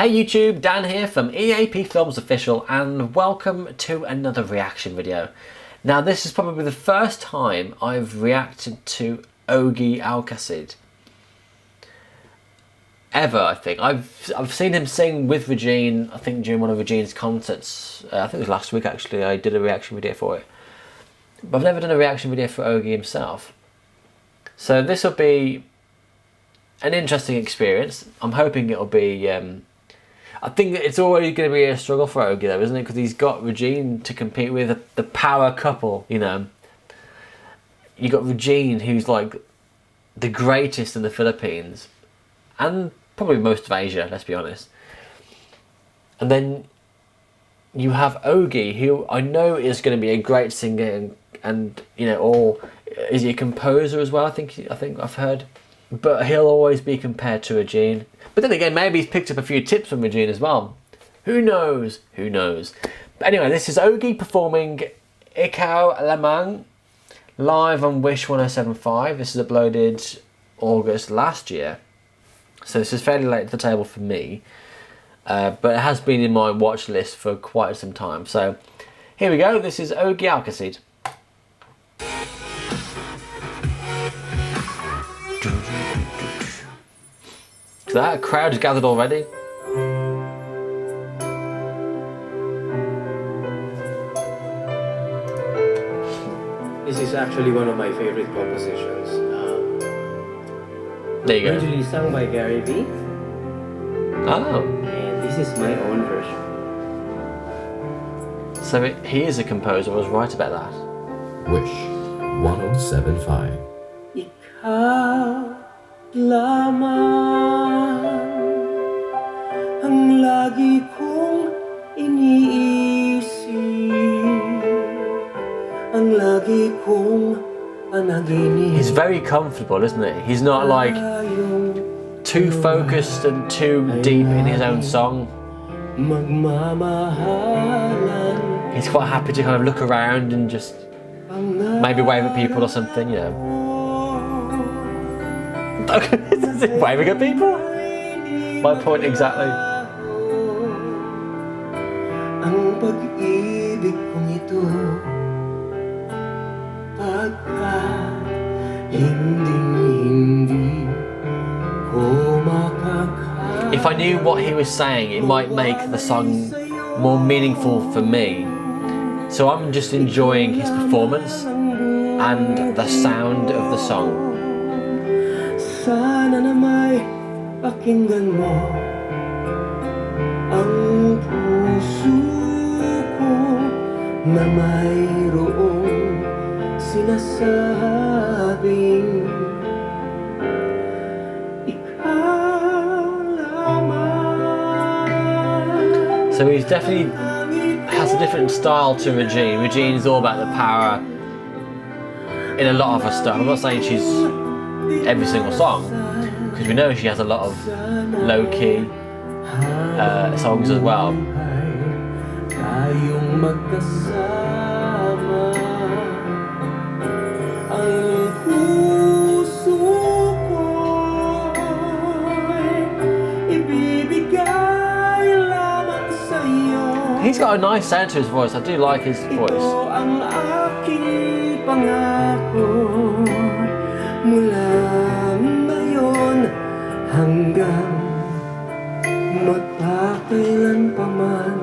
Hey YouTube, Dan here from EAP Films Official, and welcome to another reaction video. Now this is probably the first time I've reacted to Ogie Alcasid ever, I think. I've seen him sing with Regine, I think during one of Regine's concerts. I think it was last week actually, I did a reaction video for it. But I've never done a reaction video for Ogie himself. So this will be an interesting experience. I'm hoping it'll be... I think it's already going to be a struggle for Ogie though, isn't it? Because he's got Regine to compete with, the power couple, you know. You got Regine, who's like the greatest in the Philippines, and probably most of Asia, let's be honest. And then you have Ogie, who I know is going to be a great singer, and you know, is he a composer as well? I think I've heard. But he'll always be compared to Regine. But then again, maybe he's picked up a few tips from Regine as well. Who knows? Who knows? But anyway, this is Ogie performing Ikaw Lamang live on Wish 1075. This is uploaded August last year. So this is fairly late to the table for me. But it has been in my watch list for quite some time. So here we go. This is Ogie Alcasid. So that crowd has gathered already. This is actually one of my favorite compositions. There you go. Originally sung by Gary V. Oh. And this is my own version. So he is a composer, I was right about that. Wish 1075. Ikaw lamang ang lagi kong iniisip, ang lagi kong panaginip. He's very comfortable, isn't it? He's not like too focused and too deep in his own song. Magmamahalan. He's quite happy to kind of look around and just maybe wave at people or something, you know. Is it waving at people? My point exactly. Ang pag-ibig kong ito, pagkat hindi ko makakaya. If I knew what he was saying, it might make the song more meaningful for me. So I'm just enjoying his performance and the sound of the song. Sana na may pakinggan mo ang puso ko na mayroong sinasabing ikaw lamang. So he's definitely has a different style to Regine. Regine is all about the power in a lot of her stuff. I'm not saying she's every single song, because we know she has a lot of low-key songs as well. He's got a nice sound to his voice. I do like his voice. Mula ngayon hanggang magpakailan pa man,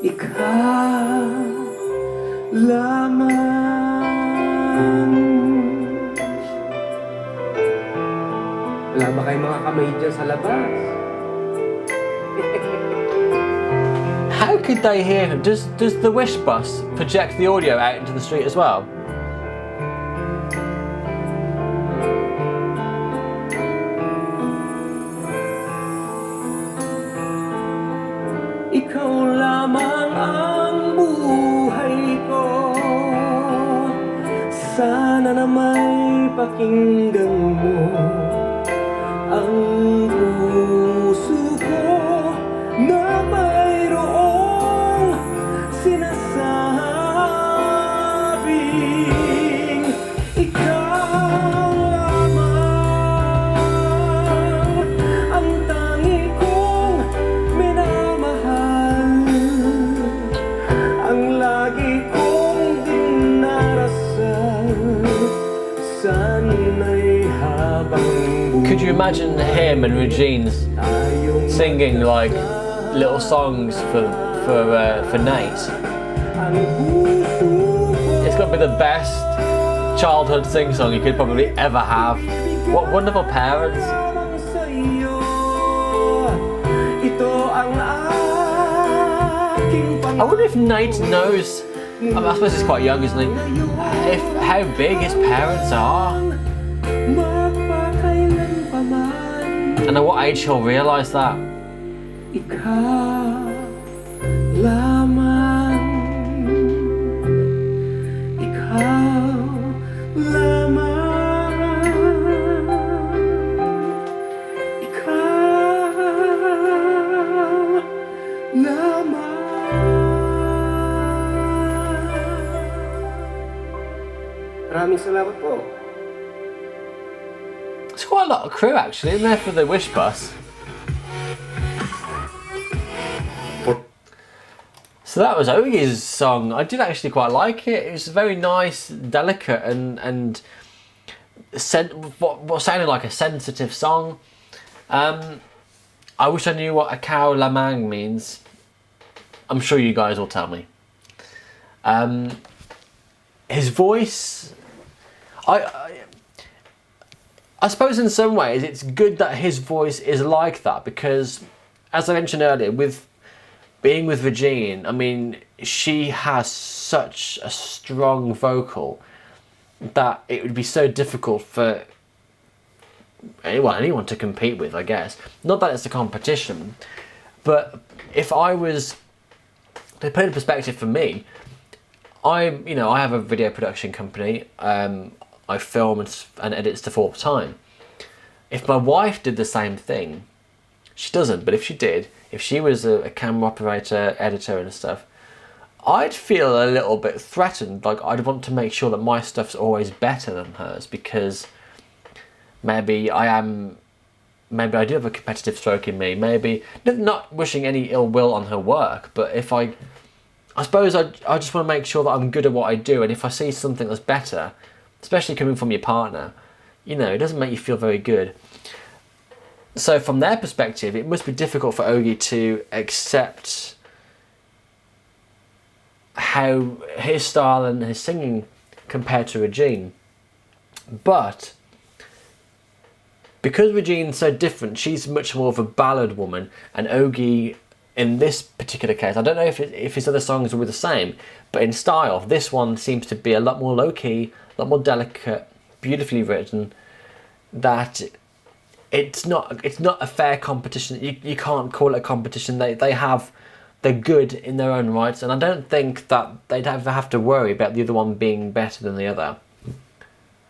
ikaw lamang. Wala ba kayong mga kamay dyan sa labas? How could they hear him? Does the Wish bus project the audio out into the street as well? Ikaw lamang ang buhay ko, sana na may pakinggan mo ang puso ko na mayroong sinasabing ikaw lamang imagine him and Regine singing like little songs for Nate. It's got to be the best childhood sing song you could probably ever have. What wonderful parents. I wonder if Nate knows, I suppose he's quite young, isn't he? How big his parents are. And at what age he'll realise that. Ikaw lamang, ikaw lamang, ikaw lamang. Maraming salamat po. It's quite a lot of crew actually in there for the Wish Bus. So that was Ogie's song. I did actually quite like it. It was very nice, delicate, and what sounded like a sensitive song. I wish I knew what Ikaw Lamang means. I'm sure you guys will tell me. His voice, I suppose in some ways it's good that his voice is like that, because as I mentioned earlier, with being with Regine, I mean, she has such a strong vocal that it would be so difficult for anyone to compete with, I guess. Not that it's a competition, but if I was to put it in perspective for me, I have a video production company. I film and edit stuff all the time. If my wife did the same thing, she doesn't, but if she did, if she was a camera operator, editor and stuff, I'd feel a little bit threatened. Like, I'd want to make sure that my stuff's always better than hers, because maybe I do have a competitive stroke in me. Maybe, not wishing any ill will on her work, but if I suppose I just want to make sure that I'm good at what I do, and if I see something that's better, especially coming from your partner, it doesn't make you feel very good. So from their perspective, it must be difficult for Ogie to accept how his style and his singing compared to Regine. But because Regine's so different, she's much more of a ballad woman, and Ogie, in this particular case, I don't know if his other songs were the same, but in style, this one seems to be a lot more low-key, a lot more delicate, beautifully written, that it's not a fair competition. You can't call it a competition. They're good in their own rights, and I don't think that they'd ever have to worry about the other one being better than the other.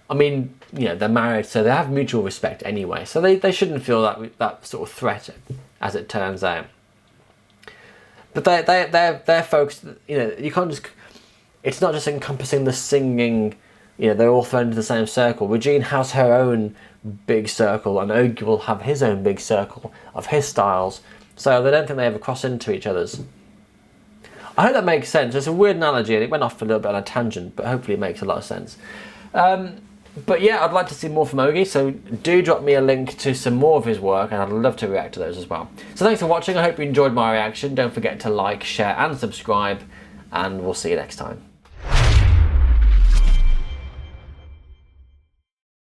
I mean, they're married, so they have mutual respect anyway, so they shouldn't feel that sort of threat, as it turns out. But they're folks, you can't just, it's not just encompassing the singing, they're all thrown into the same circle. Regine has her own big circle, and Ogie will have his own big circle of his styles, so they don't think they ever cross into each other's. I hope that makes sense. It's a weird analogy and it went off a little bit on a tangent, but hopefully it makes a lot of sense. But yeah, I'd like to see more from Ogie, so do drop me a link to some more of his work, and I'd love to react to those as well. So thanks for watching. I hope you enjoyed my reaction. Don't forget to like, share and subscribe, and we'll see you next time.